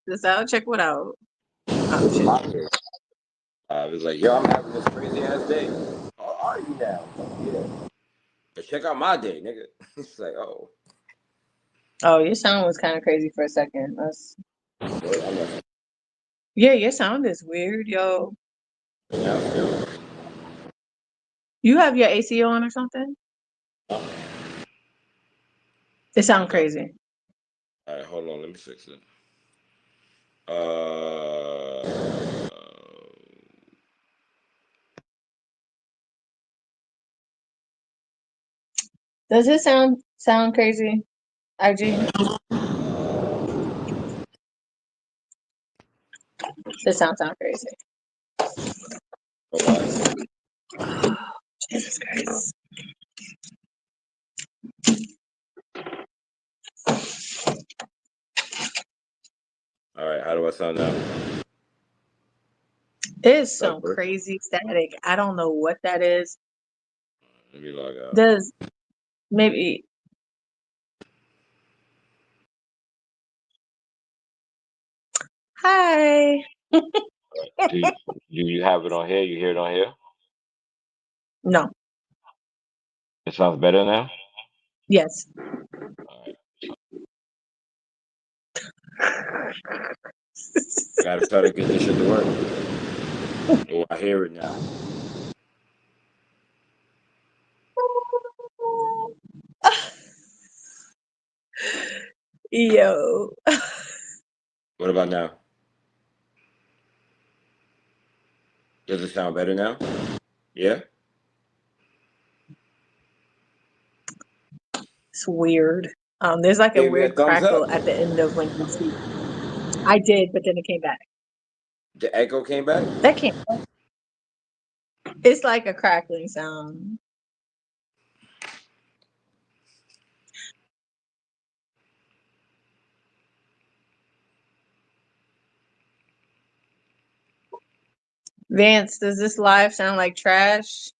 this out. Check what out. Oh It's shit. my day. I was like, yo, I'm having this crazy ass day. Oh, are you now? Yeah. But check out my day, nigga. It's like, oh. Oh, your sound was kind of crazy for a second. Well, I'm like, Yeah, your sound is weird, yo. now still. You have your AC on or something? It sound Okay. crazy. All right, hold on. Let me fix it. Uh, Does it sound crazy, IG? This sound crazy. bye-bye. Jesus Christ. All right, how do I sound now? It's That some work? crazy static. I don't know what that is. Let me log out. Does maybe hi. Do you have it on here? You hear it on here? No. It sounds better now? Yes. All right. I gotta try to get this shit to work. Oh, I hear it now. Yo. What about now? Does it sound better now? Yeah? It's weird. There's like a Gave me a weird thumbs crackle up. at the end of when you speak. I did, but then it came back. The echo came back? That came. It's like a crackling sound. Vance, does this live sound like trash?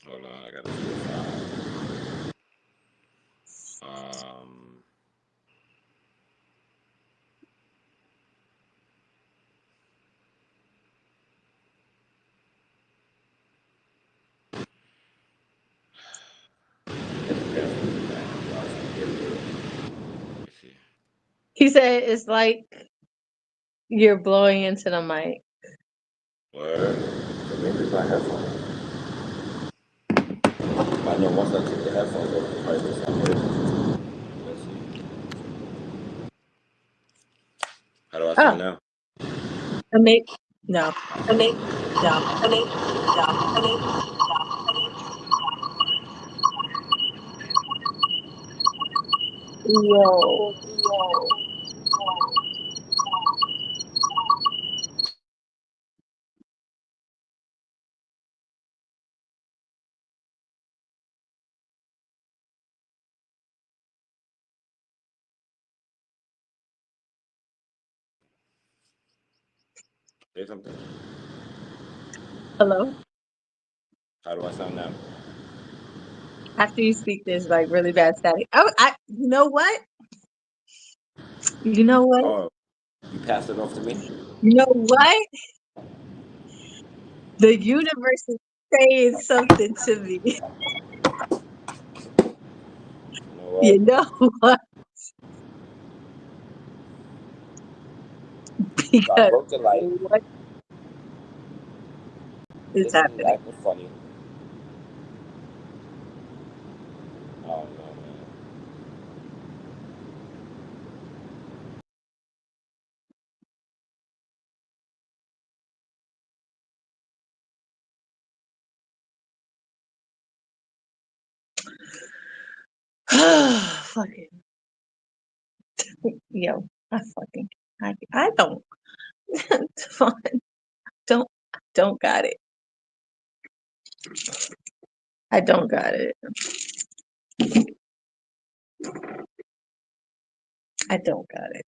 Hold on, I gotta see if um let me see. He said it's like you're blowing into the mic. Word. So maybe it's my headphones. I know once I take the headphones off, the price will sound better. Let's see. How do I Oh, sound now? maybe no. I mean, no, I mean, no, I mean, Yo. say something. Hello. How do I sound now? After you speak, there's like really bad static. Oh, you know what? You know what? Oh, you pass it off to me? You know what? The universe is saying something to me. You know what? You know what? So I Because broke the light. what is This thing's happening? acting funny. Oh no, man. Fucking yo, I don't don't don't got it. I don't got it. I don't got it.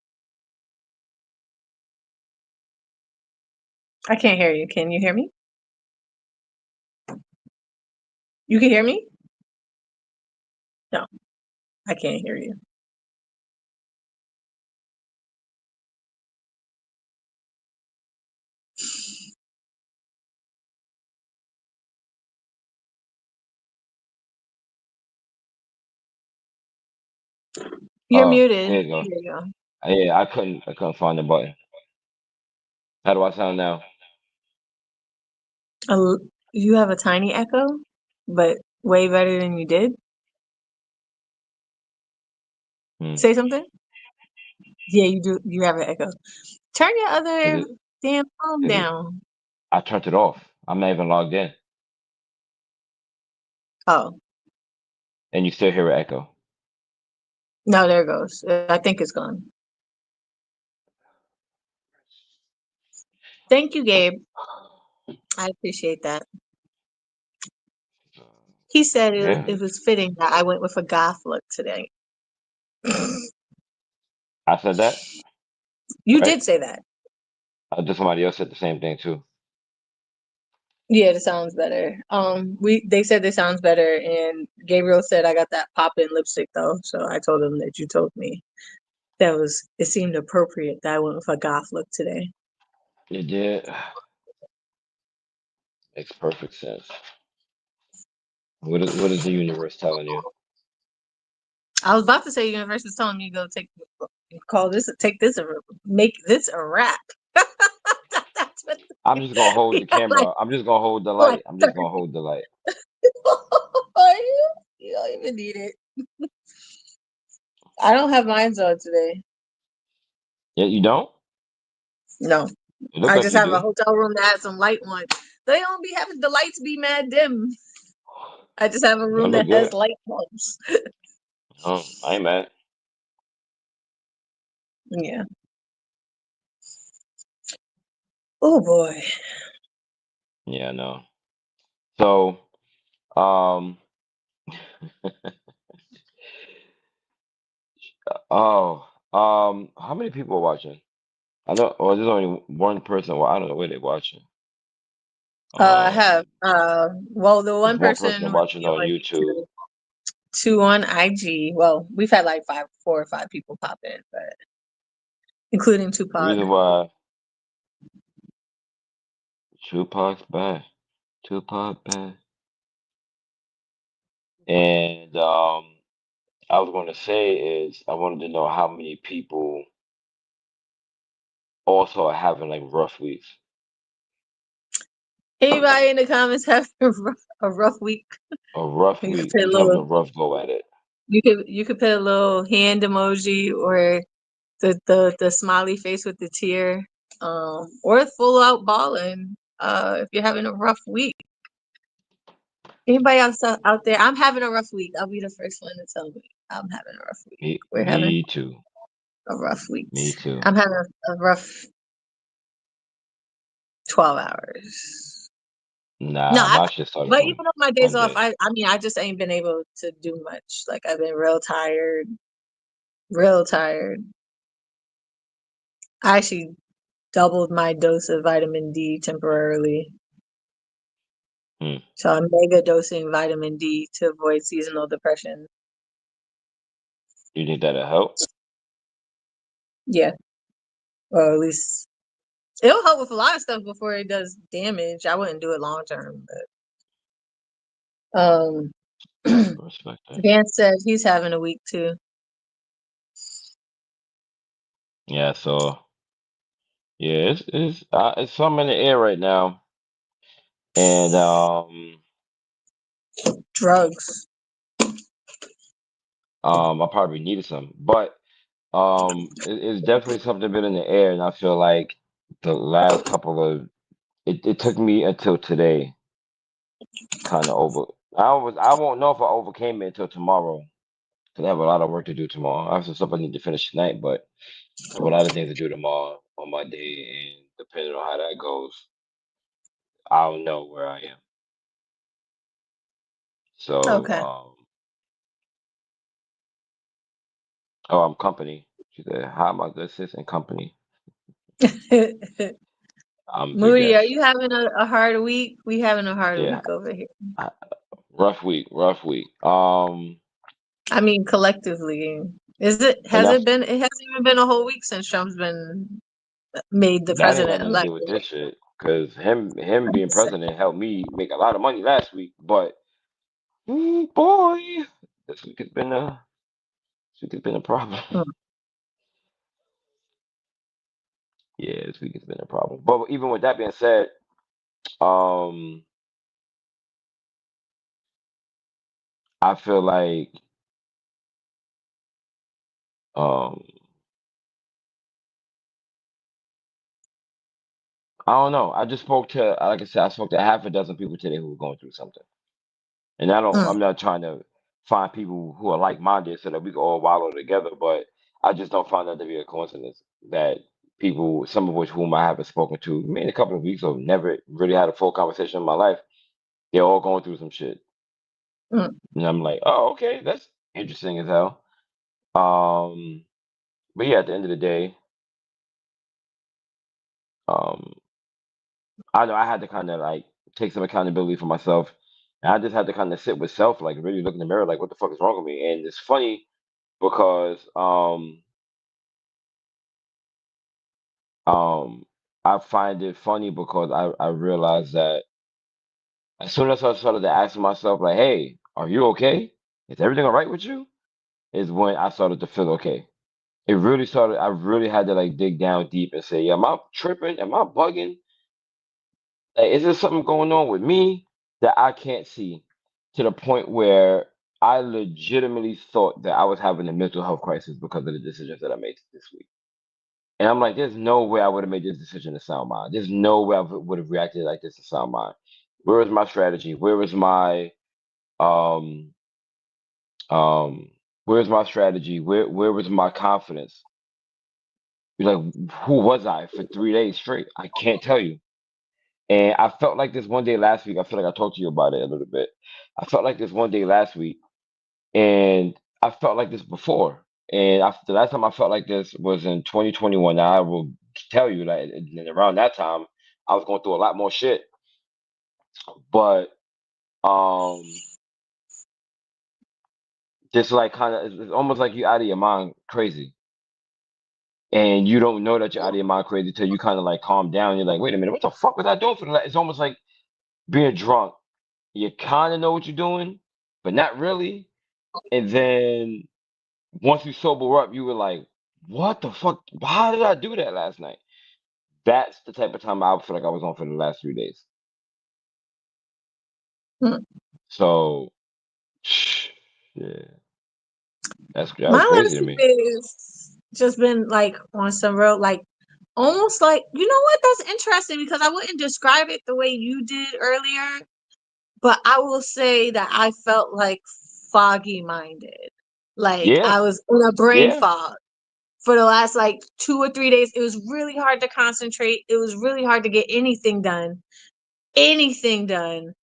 I can't hear you. Can you hear me? You can hear me? No, I can't hear you. You're Oh, muted. there you go. There you go. Yeah, I couldn't find the button. How do I sound now? You have a tiny echo, but way better than you did. Hmm. Say something. Yeah, you do. You have an echo. Turn your Is other it? damn phone Is it? down. I turned it off. I'm not even logged in, Oh, and you still hear an echo. no, there it goes. I think it's gone. Thank you, Gabe. I appreciate that. He said Yeah, it was fitting that I went with a goth look today. I said that, You right? did say that. Just somebody else said the same thing too. Yeah, it sounds better. They said it sounds better, and Gabriel said I got that pop-in lipstick though, so I told him that you told me it seemed appropriate that I went with a goth look today. It did. Makes perfect sense. What is the universe telling you? I was about to say universe is telling me to go take this make this a wrap. That's what I'm just gonna hold the like camera. I'm just gonna hold the like light. I'm just gonna hold the light. you don't even need it. I don't have mine on today. Yeah, you don't? No. It look I like just you have a do. hotel room that has some light on. They don't be having the lights be mad dim. I just have a That room look that has good. light bulbs. Oh, I ain't mad. Yeah. Oh boy. Yeah, no. So, um, oh, how many people are watching? I know. Well, there's only one person. Well, I don't know where they're watching. I have well the There's one one person person would watching be on on YouTube. YouTube, two on IG. Well, we've had like four or five people pop in, but including The Tupac. reason why Tupac's back, Tupac back, and I was going to say is I wanted to know how many people also are having like rough weeks. Anybody in the comments have a rough week? A rough You could week. put a Just having little a rough go at it. you could put a little hand emoji or the smiley face with the tear. Or full out balling. If you're having a rough week. Anybody else out there? I'm having a rough week. I'll be the first one to tell me I'm having a rough week. We're having Me too. a rough week. Me too. I'm having a rough 12 hours. No, Nah, my shit started but from even on my days off, Monday. I mean, I just ain't been able to do much. Like I've been real tired, real tired. I actually doubled my dose of vitamin D temporarily. Hmm. So I'm mega dosing vitamin D to avoid seasonal depression. You think that'll help? Yeah, or at least it'll help with a lot of stuff before it does damage. I wouldn't do it long term, but Respect that. Vance says he's having a week too. Yeah. So yeah, it's something in the air right now, and Drugs. I probably needed some, but it's definitely something been in the air, and I feel like the last couple of it took me until today to kind of over. I won't know if I overcame it until tomorrow because I have a lot of work to do tomorrow. I have some stuff I need to finish tonight, but I have a lot of things to do tomorrow on my day, and depending on how that goes, I'll know where I am. So Okay. Oh, I'm company. She said, "Hi, my good sis and company. I'm the Moody, are guest." you having a hard week? We having a hard Yeah, week over here. uh, rough week, rough week. I mean, collectively. Is it, And has it been, it hasn't even been a whole week since Trump's been made the that ain't got president nothing to elect. do with this shit. Cause him being president helped me make a lot of money last week. But boy, this week has been a this week has been a problem. Mm, Yeah, this week has been a problem. But even with that being said, um, I feel like um, I don't know. I just spoke to, like I said, I spoke to half a dozen people today who were going through something. And mm, I'm not trying to find people who are like minded so that we can all wallow together, but I just don't find that to be a coincidence that people, some of which whom I haven't spoken to maybe in a couple of weeks or never really had a full conversation in my life, they're all going through some shit. mm. And I'm like, oh, okay, that's interesting as hell. Um, but yeah, at the end of the day, um, I know I had to kind of like take some accountability for myself. And I just had to kind of sit with self, like really look in the mirror, like what the fuck is wrong with me? And it's funny because Um, I find it funny because I realized that as soon as I started to ask myself, like, hey, are you okay? Is everything all right with you? Is when I started to feel okay. It really started, I really had to like dig down deep and say, yeah, am I tripping? Am I bugging? Like, is there something going on with me that I can't see to the point where I legitimately thought that I was having a mental health crisis because of the decisions that I made this week? And I'm like, there's no way I would have made this decision to sound mind. There's no way I would have reacted like this to sound mind. Where was my strategy? Um um where's my strategy? Where was my confidence? You're like, who was I for 3 days straight? I can't tell you. And I felt like this one day last week. I feel like I talked to you about it a little bit. I felt like this one day last week, and I felt like this before. And the last time I felt like this was in 2021. Now I will tell you that around that time I was going through a lot more shit. But um, just like kind of, it's almost like you're out of your mind, crazy, and you don't know that you're out of your mind, crazy, till you kind of like calm down. You're like, wait a minute, what the fuck was I doing for the? It's almost like being drunk. You kind of know what you're doing, but not really. And then once you sober up, you were like, what the fuck? How did I do that last night? That's the type of time I feel like I was on for the last 3 days. Mm. So, yeah, that My was crazy last to few me. days just been like on some real, like almost like, you know what? That's interesting because I wouldn't describe it the way you did earlier, but I will say that I felt like foggy minded. Like Yeah, I was in a brain yeah. fog for the last like 2 or 3 days. It was really hard to concentrate. It was really hard to get anything done. Anything done.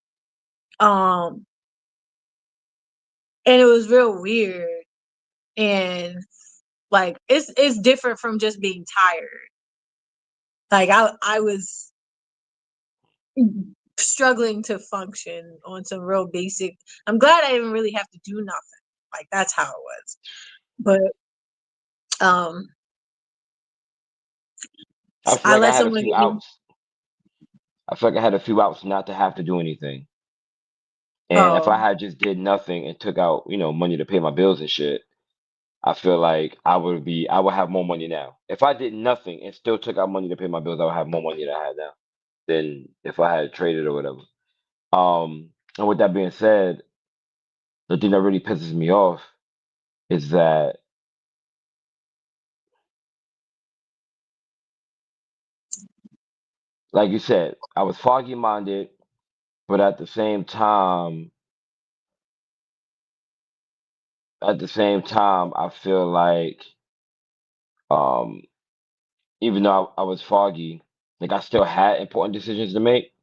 Um, and it was real weird. And like it's different from just being tired. Like I was struggling to function on some real basic. I'm glad I didn't really have to do nothing. Like that's how it was. But um I feel I like I let had a someone few get me. outs. I feel like I had a few outs not to have to do anything. And if I Oh, had just did nothing and took out, money to pay my bills and shit, I feel like I would have more money now. If I did nothing and still took out money to pay my bills, I would have more money than I had now than if I had traded or whatever. And with that being said, the thing that really pisses me off is that, like you said, I was foggy minded, but at the same time, I feel like, um, even though I was foggy, like I still had important decisions to make,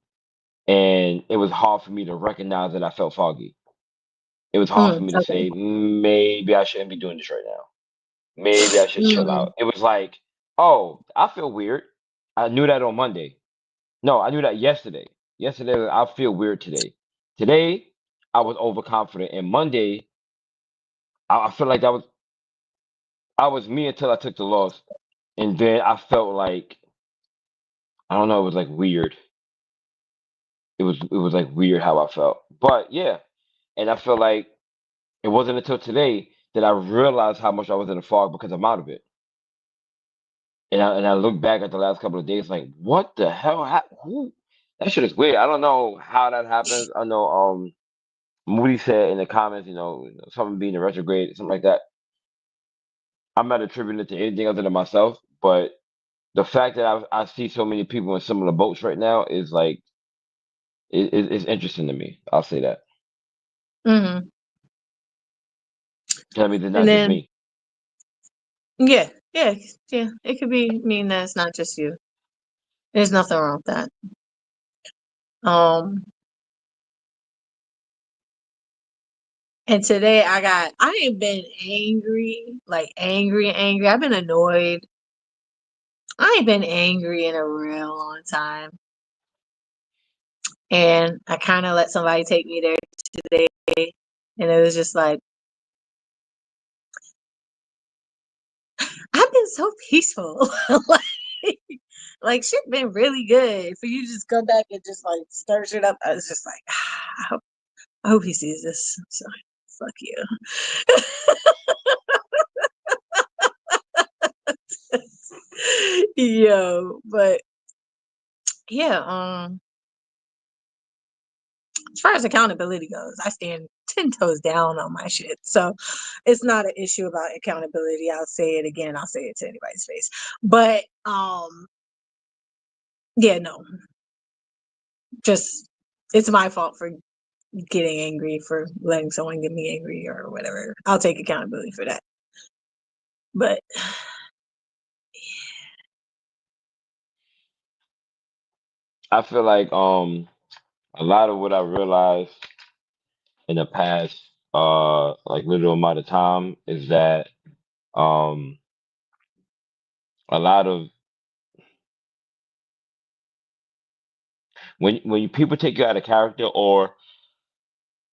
and it was hard for me to recognize that I felt foggy. It was hard for me to okay. say maybe I shouldn't be doing this right now. maybe I should chill Mm, out. It was like, oh, I feel weird. I knew that on Monday. No, I knew that yesterday. Yesterday, I feel weird today. Today, I was overconfident, and Monday, I feel like I was me until I took the loss, and then I felt like I don't know, it was like weird. It was like weird how I felt, but yeah, and I feel like it wasn't until today that I realized how much I was in a fog because I'm out of it. And I look back at the last couple of days like, what the hell? Who? That shit is weird. I don't know how that happens. I know Moody said in the comments, something being a retrograde, something like that. I'm not attributing it to anything other than myself, but the fact that I see so many people in similar boats right now is like it's interesting to me. I'll say that. hmm. 'Cause I mean, it's And not just then, me. yeah, yeah, yeah. It could be mean that it's not just you. There's nothing wrong with that. Um, and today I ain't been angry, like angry, angry. I've been annoyed. I ain't been angry in a real long time. And I kind of let somebody take me there today. And it was just like, I've been so peaceful. like, like shit been really good. For you to just come back and just like stir shit up. I was just like, I hope he sees this. So fuck you. Yo, but yeah, as far as accountability goes, I stand 10 toes down on my shit. So it's not an issue about accountability. I'll say it again. I'll say it to anybody's face. But yeah, no. Just it's my fault for getting angry, for letting someone get me angry or whatever. I'll take accountability for that. But I feel like a lot of what I realized in the past like little amount of time is that um a lot of when people take you out of character or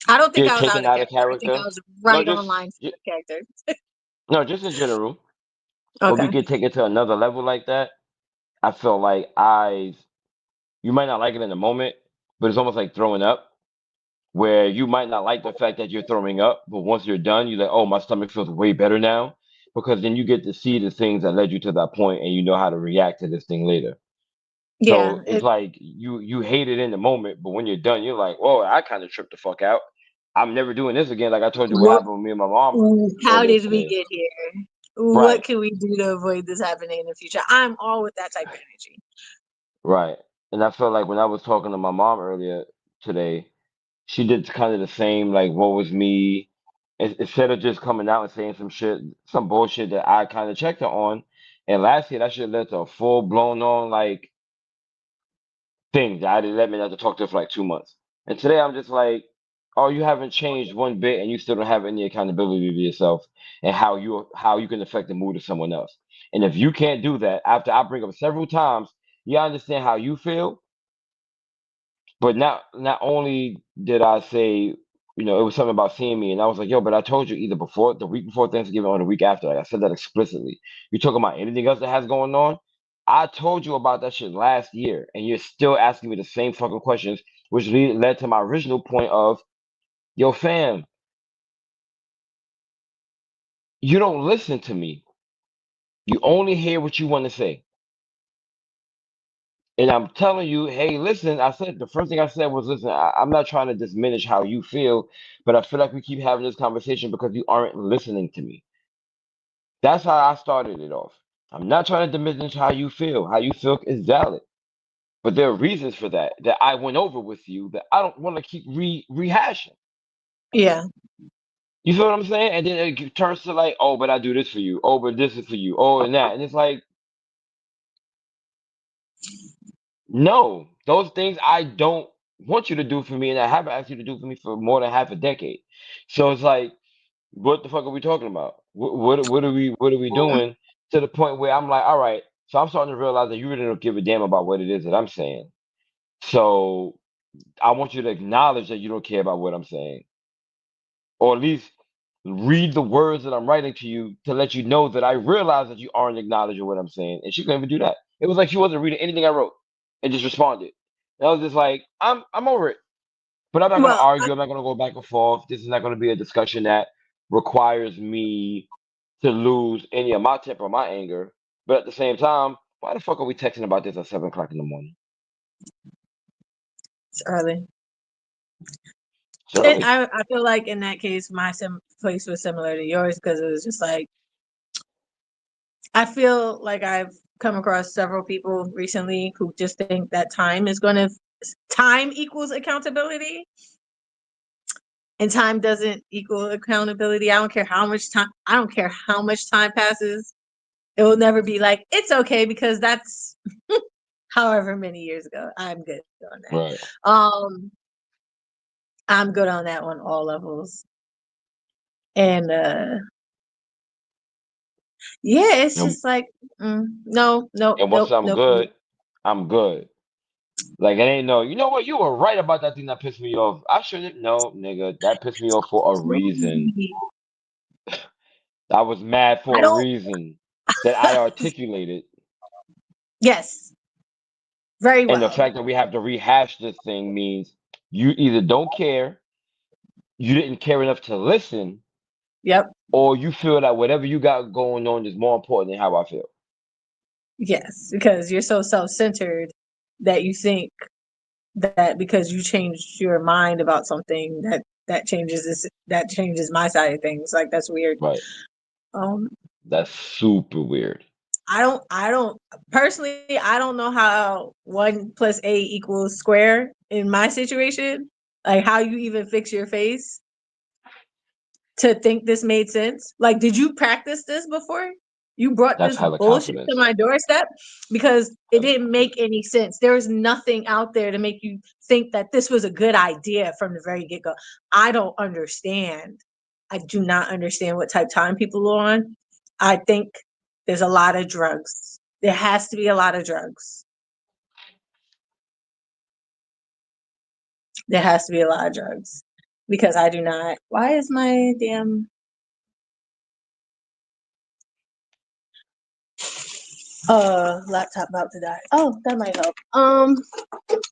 I don't think you're I was out taken of out of character. I think I character, was no, right on line for the character. no, just in general, when we Okay. get taken to another level like that, I feel like you might not like it in the moment, but it's almost like throwing up, where you might not like the fact that you're throwing up, but once you're done, you're like, oh, my stomach feels way better now, because then you get to see the things that led you to that point, and you know how to react to this thing later. Yeah. So it's like you hate it in the moment, but when you're done, you're like, oh, I kind of tripped the fuck out. I'm never doing this again. Like I told you, what What? happened with me and my mom How earlier did we today. get here? What Right, can we do to avoid this happening in the future? I'm all with that type of energy. right. And I felt like when I was talking to my mom earlier today, she did kind of the same, like, what was me? Instead of just coming out and saying some shit, some bullshit that I kind of checked her on. And last year, that shit led to a full blown on, like, thing that I didn't let me not to talk to her for like 2 months. And today, I'm just like, oh, you haven't changed one bit and you still don't have any accountability to yourself and how you can affect the mood of someone else. And if you can't do that after I bring up several times, you understand how you feel, but not only did I say, it was something about seeing me, and I was like, yo, but I told you either before the week before Thanksgiving or the week after. Like, I said that explicitly. You talking about anything else that has going on? I told you about that shit last year, and you're still asking me the same fucking questions, which led to my original point of, yo, fam, you don't listen to me. You only hear what you want to say. And I'm telling you, hey, listen, I said the first thing I said was, listen, I'm not trying to diminish how you feel, but I feel like we keep having this conversation because you aren't listening to me. That's how I started it off. I'm not trying to diminish how you feel. How you feel is valid. But there are reasons for that I went over with you that I don't want to keep rehashing. Yeah. You feel what I'm saying? And then it turns to like, oh, but I do this for you. Oh, but this is for you. Oh, and that. And it's like, no, those things I don't want you to do for me, and I haven't asked you to do for me for more than half a decade. So it's like What the fuck are we talking about? What are we doing to the point where I'm like, all right, so I'm starting to realize that you really don't give a damn about what it is that I'm saying. So I want you to acknowledge that you don't care about what I'm saying, or at least read the words that I'm writing to you to let you know that I realize that you aren't acknowledging what I'm saying. And she couldn't even do that. It was like she wasn't reading anything I wrote and just responded. And I was just like, I'm over it. But I'm not gonna Well, argue. I'm not gonna go back and forth. This is not gonna be a discussion that requires me to lose any of my temper or my anger. But at the same time, why the fuck are we texting about this at 7 o'clock in the morning? it's early. It's early. I feel like in that case, my place was similar to yours because it was just like I feel like I've come across several people recently who just think that time equals accountability, and time doesn't equal accountability. I don't care how much time. I don't care how much time passes. It will never be like it's okay because that's however many years ago. I'm good on Right. that. I'm good on that on all levels. And yeah, it's And, just like no, no, and once nope, I'm nope, nope. good, I'm good. Like it ain't no, you know what? You were right about that thing that pissed me off. I shouldn't. No, nigga, that pissed me off for a reason. I was mad I for a don't. reason that I articulated. Yes, very And the well. fact that we have to rehash this thing means you either don't care, you didn't care enough to listen, Yep. or you feel that whatever you got going on is more important than how I feel. Yes, because you're so self-centered that you think that because you changed your mind about something that changes my side of things. Like that's weird. Right. Um, That's super weird. I don't personally. I don't know how 1 + 8 = square in my situation. Like how you even fix your face to think this made sense. Like, did you practice this before? You brought That's this hella bullshit to confidence. my doorstep because it Hella didn't make confidence. any sense. There was nothing out there to make you think that this was a good idea from the very get go. I don't understand. I do not understand what type of time people are on. I think there's a lot of drugs. There has to be a lot of drugs. There has to be a lot of drugs because I do not. Why is my damn laptop about to die? Oh, that might help.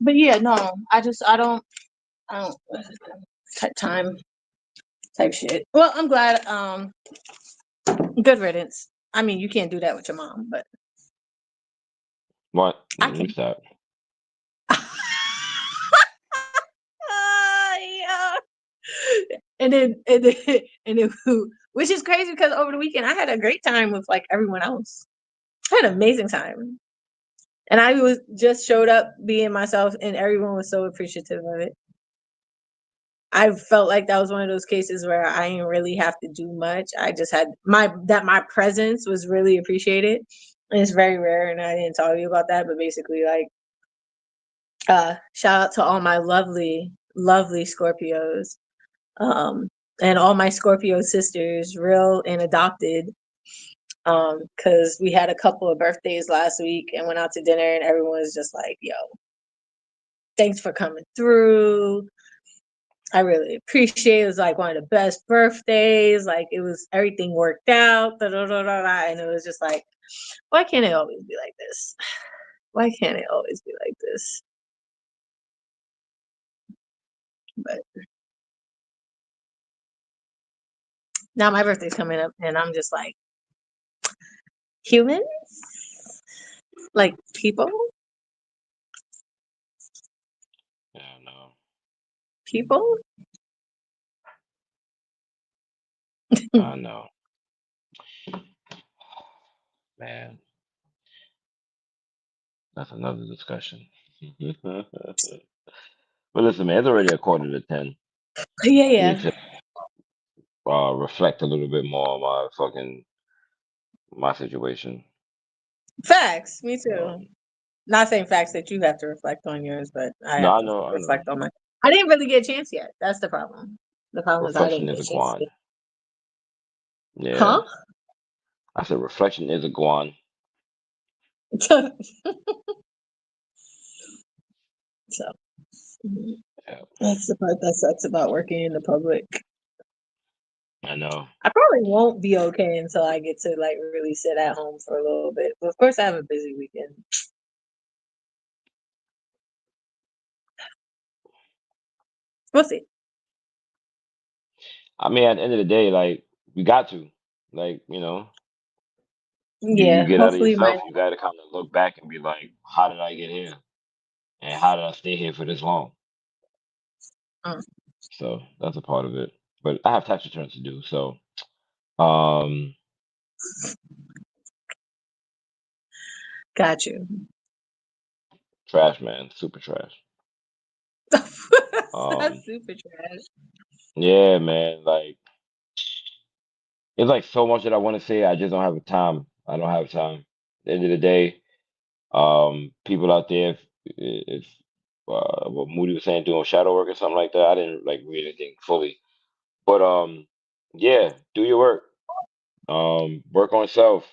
But yeah, no, I don't type time type shit. Well, I'm glad. Good riddance. I mean, you can't do that with your mom, but What? I Let me can. stop. Yeah. And then, which is crazy because over the weekend I had a great time with like everyone else. I had an amazing time, and I was just showed up being myself, and everyone was so appreciative of it. I felt like that was one of those cases where I didn't really have to do much. I just had my presence was really appreciated. And it's very rare, and I didn't tell you about that, but basically like shout out to all my lovely, lovely Scorpios. And all my Scorpio sisters, real and adopted. Because we had a couple of birthdays last week and went out to dinner, and everyone was just like, yo, thanks for coming through. I really appreciate it. It was like one of the best birthdays. Like it was everything worked out. Da, da, da, da, da. And it was just like, why can't it always be like this? Why can't it always be like this? But now my birthday's coming up and I'm just like, humans? Like people? Yeah, no. People? I know. Man, that's another discussion. But listen, man, it's already a 9:45. Yeah, I need yeah. to reflect a little bit more on my situation. Facts. Me too. Um, Not saying facts that you have to reflect on yours, but I no, have I to know, I know. reflect on my. I didn't really get a chance yet. That's the problem. The problem is I didn't Reflection get is a a chance. grind. Yeah. Huh? I said reflection is a guan. So mhm, Yeah, that's the part that sucks about working in the public. I know. I probably won't be okay until I get to like really sit at home for a little bit. But of course, I have a busy weekend. We'll see. I mean, at the end of the day, like you got to, like you Yeah, get out of hopefully my yourself. You got to kind of look back and be like, how did I get here, and how did I stay here for this long? uh, So that's a part of it. But I have tax returns to do. So um, got you. trash, man, super trash. That's Um, super trash. yeah, man, like it's like so much that I want to say. I just don't have the time. I don't have time. At the end of the day, people out there, if what Moody was saying, doing shadow work or something like that, I didn't like read anything fully. But yeah, do your work. Work on self.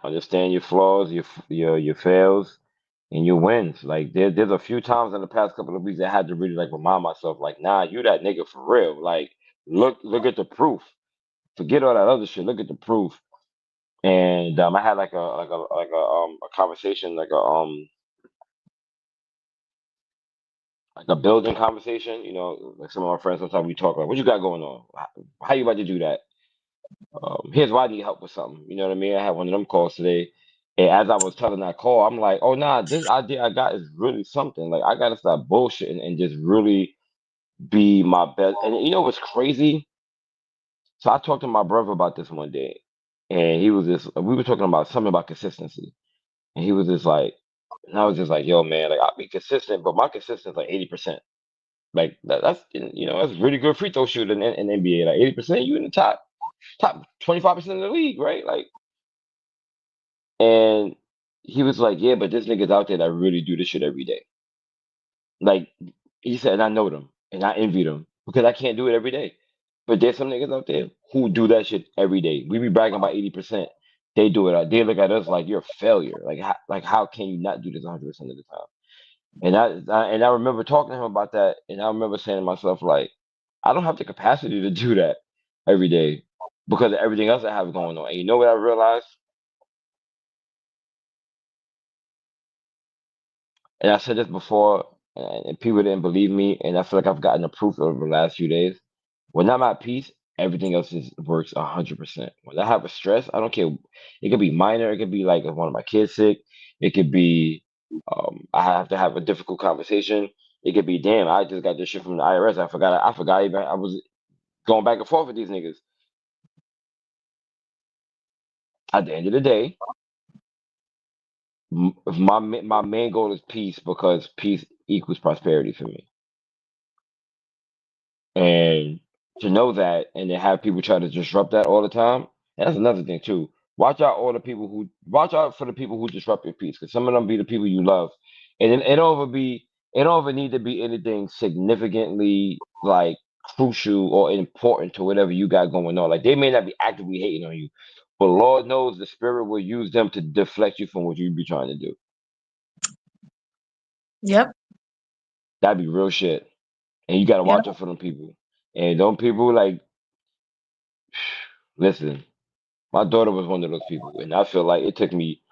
Understand your flaws, your fails, and your wins. Like there's a few times in the past couple of weeks I had to really like remind myself, like, nah, you that nigga for real. Like, look at the proof. Forget all that other shit. Look at the proof. And I had a conversation, like a building conversation. Like some of my friends sometimes we talk like, what you got going on? How you about to do that? Here's why I need help with something. You know what I mean? I had one of them calls today, and as I was telling that call, I'm like, oh nah, this idea I got is really something. Like I gotta stop bullshitting and just really be my best. And you know what's crazy? So I talked to my brother about this one day, and he was just we were talking about something about consistency, and he was just like, and I was just like, yo man, like I'll be consistent, but my consistency is like 80%. Like that's really good free throw shooter in NBA. Like 80%, you in the top 25% of the league, right? Like, and he was like, yeah, but there's niggas out there that really do this shit every day. Like he said, and I know them and I envy them because I can't do it every day. But there's some niggas out there who do that shit every day. We be bragging about 80%. They do it. They look at us like you're a failure. Like how can you not do this 100% of the time? And I remember talking to him about that, and I remember saying to myself like, I don't have the capacity to do that every day because of everything else I have going on. And you know what I realized? And I said this before, and people didn't believe me, and I feel like I've gotten the proof over the last few days. When I'm at peace, everything else works 100%. When I have a stress, I don't care. It could be minor. It could be like if one of my kids sick. It could be I have to have a difficult conversation. It could be damn. I just got this shit from the IRS. I forgot. I forgot even I was going back and forth with these niggas. At the end of the day, my main goal is peace because peace equals prosperity for me. And to know that and to have people try to disrupt that all the time, that's another thing too. Watch out for the people who disrupt your peace, because some of them be the people you love. And it don't ever need to be anything significantly like crucial or important to whatever you got going on. Like they may not be actively hating on you, but Lord knows the spirit will use them to deflect you from what you be trying to do. Yep. That'd be real shit. And you gotta Yep. watch out for them people. And don't people like listen. My daughter was one of those people, and I feel like it took me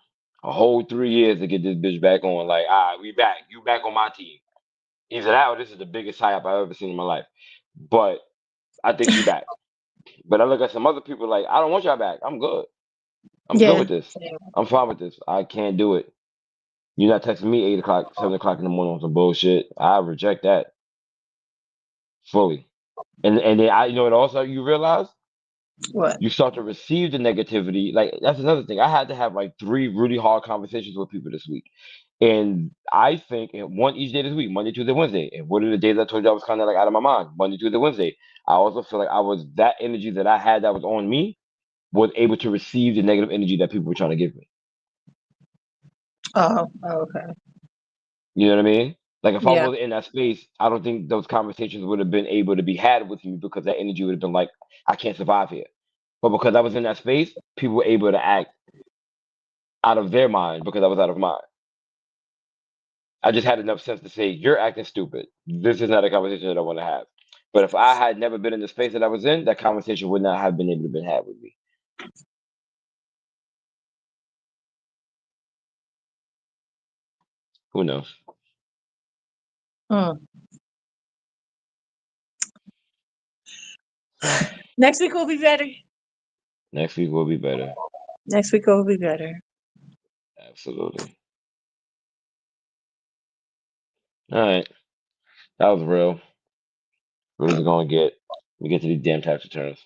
a whole 3 years to get this bitch back on. Like, all right, we back. You back on my team. Either that or this is the biggest hype I've ever seen in my life. But I think she back. But I look at some other people like, I don't want y'all back. I'm good. I'm good Yeah. with this. Yeah. I'm fine with this. I can't do it. You're not texting me 8 o'clock, 7 o'clock in the morning on some bullshit. I reject that fully. And then you know what also you realize? What? You start to receive the negativity. Like that's another thing. I had to have like three really hard conversations with people this week. And I think and one each day this week, Monday, Tuesday, Wednesday. And what are the days I told you I was kind of like out of my mind? Monday, Tuesday, Wednesday. I also feel like I was that energy that I had that was on me was able to receive the negative energy that people were trying to give me. Oh, okay. You know what I mean? Like if I Yeah. was in that space, I don't think those conversations would have been able to be had with me because that energy would have been like, I can't survive here. But because I was in that space, people were able to act out of their mind because I was out of mine. I just had enough sense to say, "You're acting stupid. This is not a conversation that I want to have." But if I had never been in the space that I was in, that conversation would not have been able to be had with me. Who knows? Hmm. Next week will be better. Next week will be better. Next week will be better. Absolutely. All right. That was real. What is it going to get? We get to these damn tax returns.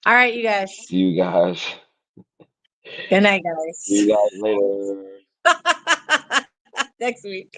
All right, you guys. See you guys. Good night, See you guys. guys later. Next week.